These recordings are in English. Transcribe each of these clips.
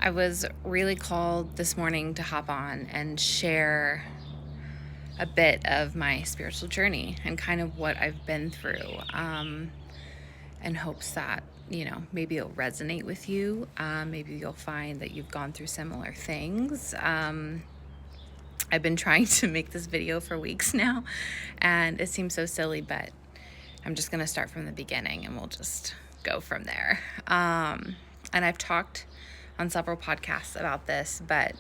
I was really called this morning to hop on and share a bit of my spiritual journey and kind of what I've been through, in hopes that, maybe it'll resonate with you. Maybe you'll find that you've gone through similar things. I've been trying to make this video for weeks now, and it seems so silly, but I'm just going to start from the beginning and we'll just go from there. And I've talked on several podcasts about this, but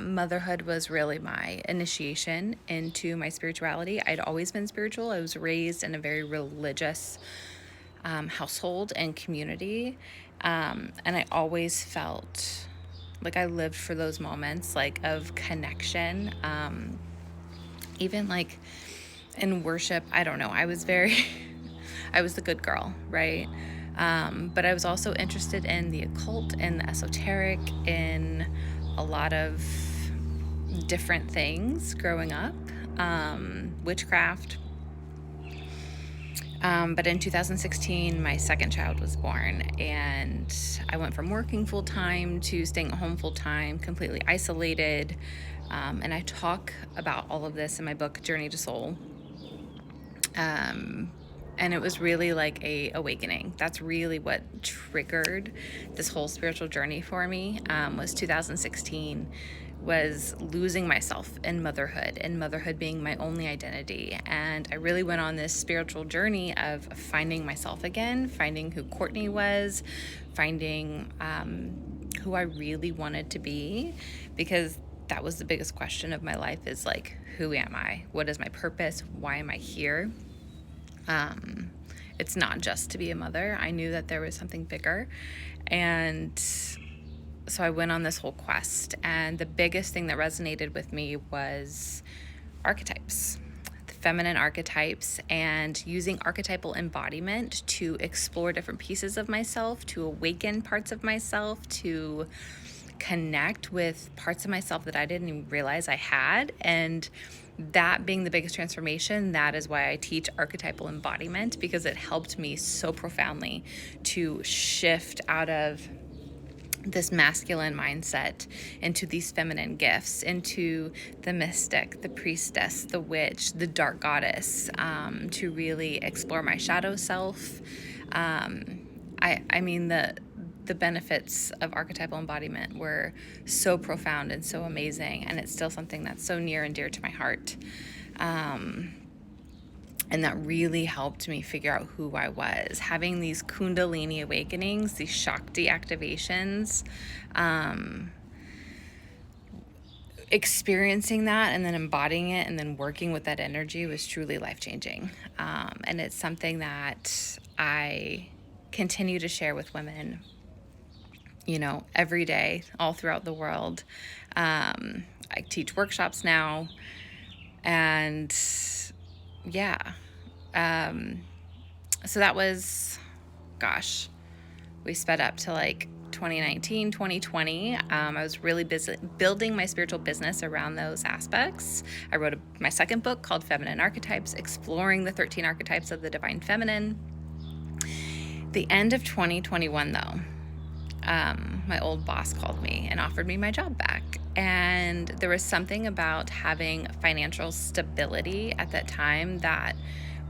motherhood was really my initiation into my spirituality. I'd always been spiritual. I was raised in a very religious household and community. And I always felt like I lived for those moments of connection. Even in worship, I don't know. I was very, I was the good girl, right? But I was also interested in the occult and the esoteric, in a lot of different things growing up, witchcraft. But in 2016, my second child was born, and I went from working full time to staying at home full time, completely isolated. And I talk about all of this in my book, Journey to Soul. And it was really like a awakening. That's really what triggered this whole spiritual journey for me. Was 2016, was losing myself in motherhood, and motherhood being my only identity. And I really went on this spiritual journey of finding myself again, finding who Courtney was, finding who I really wanted to be, because that was the biggest question of my life, is who am I? What is my purpose? Why am I here? It's not just to be a mother. I knew that there was something bigger. And so I went on this whole quest. And the biggest thing that resonated with me was archetypes, the feminine archetypes, and using archetypal embodiment to explore different pieces of myself, to awaken parts of myself, to connect with parts of myself that I didn't even realize I had. And that being the biggest transformation, that is why I teach archetypal embodiment, because it helped me so profoundly to shift out of this masculine mindset into these feminine gifts, into the mystic, the priestess, the witch, the dark goddess, to really explore my shadow self. I mean, the benefits of archetypal embodiment were so profound and so amazing, and it's still something that's so near and dear to my heart. And that really helped me figure out who I was. Having these Kundalini awakenings, these Shakti activations, experiencing that and then embodying it and then working with that energy was truly life-changing. And it's something that I continue to share with women, every day, all throughout the world. I teach workshops now, and yeah. So that was, we sped up to 2019, 2020. I was really busy building my spiritual business around those aspects. I wrote my second book called Feminine Archetypes, exploring the 13 archetypes of the divine feminine. The end of 2021, though, my old boss called me and offered me my job back. And there was something about having financial stability at that time that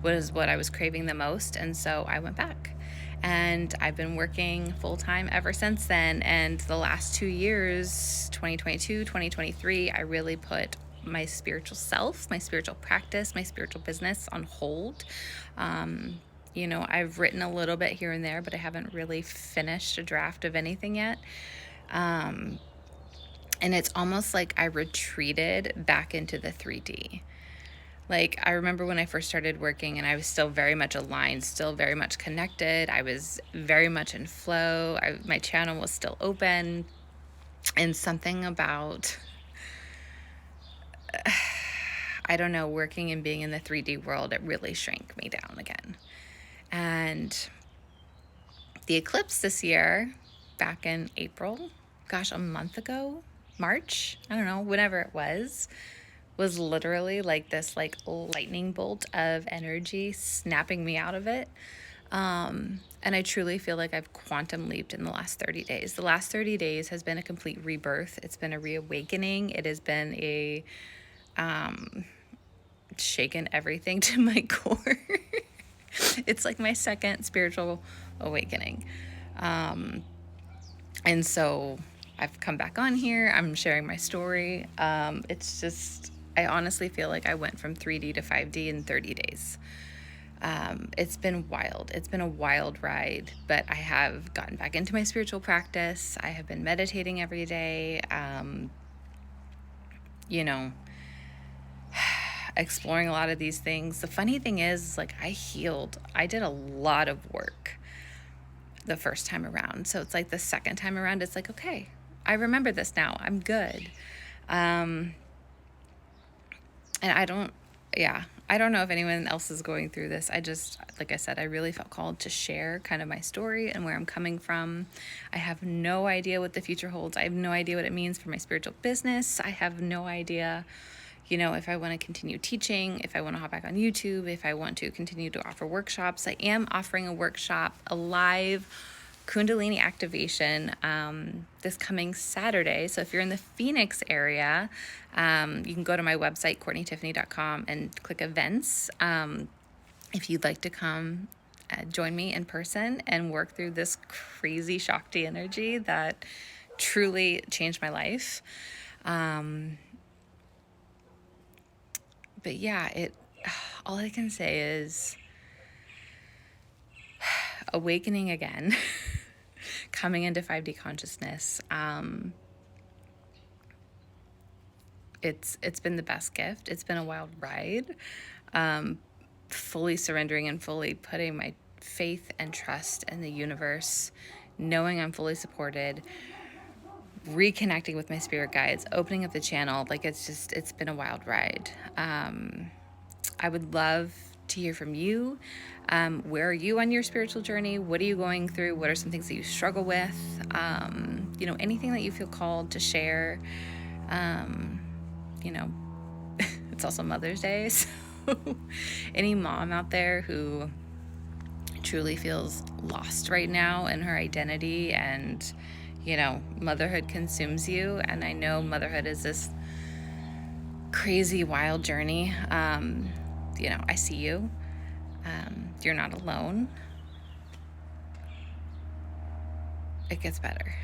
was what I was craving the most. And so I went back. And I've been working full-time ever since then. And the last 2 years, 2022, 2023, I really put my spiritual self, my spiritual practice, my spiritual business on hold. I've written a little bit here and there, but I haven't really finished a draft of anything yet. And it's almost like I retreated back into the 3D. I remember when I first started working, and I was still very much aligned, still very much connected. I was very much in flow. My channel was still open. And something about, I don't know, working and being in the 3D world, it really shrank me down again. And the eclipse this year, back in April, a month ago, March, I don't know, whenever it was literally this lightning bolt of energy snapping me out of it. And I truly feel like I've quantum leaped in the last 30 days. The last 30 days has been a complete rebirth. It's been a reawakening. It has been a shaken everything to my core. It's like my second spiritual awakening. And so I've come back on here. I'm sharing my story. It's just, I honestly feel like I went from 3D to 5D in 30 days. It's been wild. It's been a wild ride, but I have gotten back into my spiritual practice. I have been meditating every day, exploring a lot of these things. The funny thing is, like, I healed. I did a lot of work the first time around. So it's like the second time around, it's like, okay, I remember this now. I'm good. And I don't know if anyone else is going through this. I just, like I said, I really felt called to share kind of my story and where I'm coming from. I have no idea what the future holds. I have no idea what it means for my spiritual business. I have no idea, if I want to continue teaching, if I want to hop back on YouTube, if I want to continue to offer workshops. I am offering a workshop, a live Kundalini activation this coming Saturday. So if you're in the Phoenix area, you can go to my website, CourtneyTiffany.com, and click events. If you'd like to come join me in person and work through this crazy Shakti energy that truly changed my life. But yeah, all I can say is awakening again, coming into 5D consciousness. It's been the best gift. It's been a wild ride. Fully surrendering and fully putting my faith and trust in the universe, knowing I'm fully supported, reconnecting with my spirit guides, opening up the channel. Like, it's been a wild ride. I would love to hear from you. Where are you on your spiritual journey? What are you going through? What are some things that you struggle with? Anything that you feel called to share. It's also Mother's Day, so any mom out there who truly feels lost right now in her identity and, motherhood consumes you. And I know motherhood is this crazy, wild journey. I see you. You're not alone. It gets better.